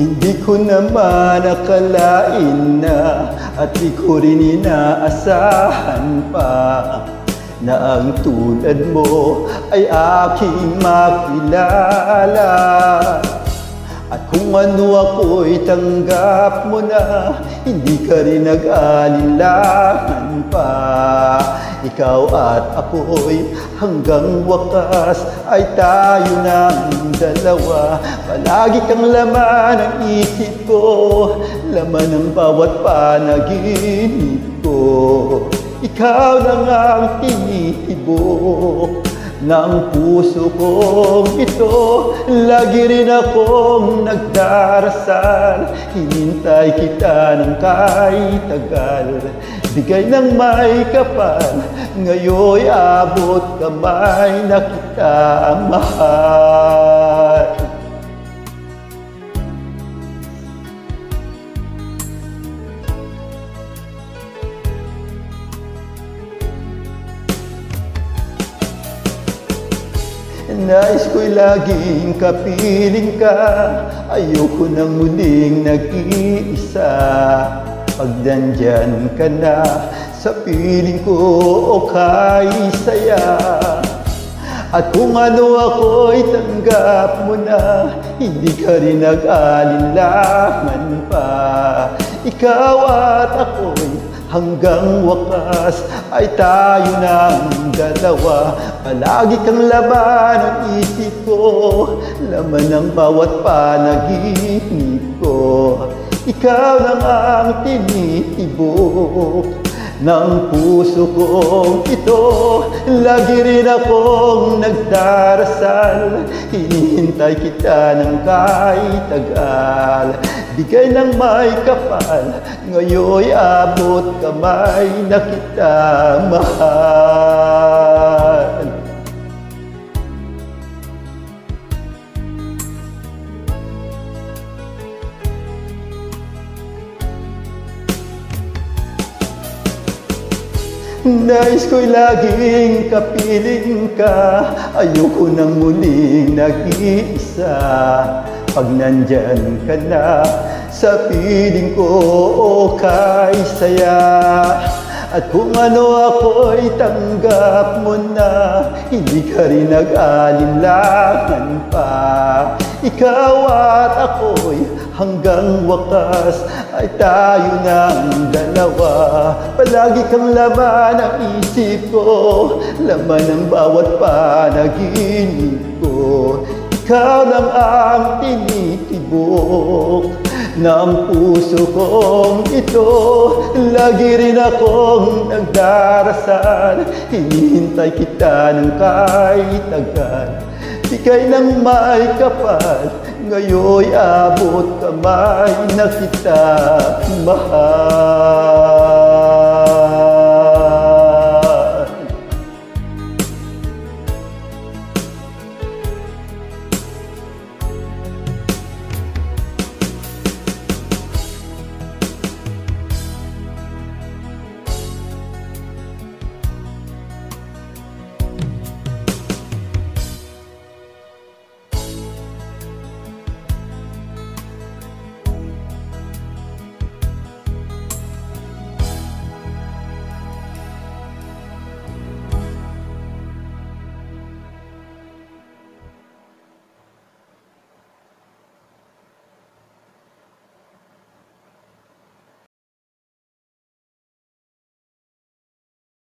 Hindi ko naman akalain na at di ko rin inaasahan pa na ang tulad mo ay aking makilala. At kung ano ako'y tanggap mo na, hindi ka rin nag-alinlangan pa. Ikaw at ako'y hanggang wakas ay tayo ng dalawa. Palagi kang laman ng isip ko, laman ng bawat panaginip ko. Ikaw lang ang tinitibok ng puso kong ito. Lagi rin akong nagdarasal, hinintay kita ng kahit tagal. Bigay ng may kapal, ngayon'y abot kamay na kita mahal. Nais ko'y laging kapiling ka, ayoko nang muling nag-iisa. Pag nandyan ka na, sa piling ko okay saya. At kung ano ako'y tanggap mo na, hindi ka rin nag-alinlangan pa. Ikaw at ako'y hanggang wakas ay tayo ng dalawa. Palagi kang laman ng isip ko, laman ng bawat panaginip ko. Ikaw lang ang tinitibok ng puso kong ito. Lagi rin akong nagdarasal, hinihintay kita ng kahit tagal. Bigay ng may kapal, ngayon'y abot kamay na kita mahal. Nais ko'y laging kapiling ka, ayoko nang muling nag-iisa. Pag nandyan ka na, sa piling ko okay saya. At kung ano ako'y tanggap mo na, hindi ka rin nag-alinlangan pa. Ikaw at ako'y hanggang wakas ay tayo ng dalawa. Palagi kang laman ang isip ko, laman ng bawat panaginip ko. Ikaw lang ang tinitibok ng puso kong ito. Lagi rin akong nagdarasal, hinihintay kita ng kahit tagal. Bigay ng may kapal, ngayon'y abot kamay na kita mahal.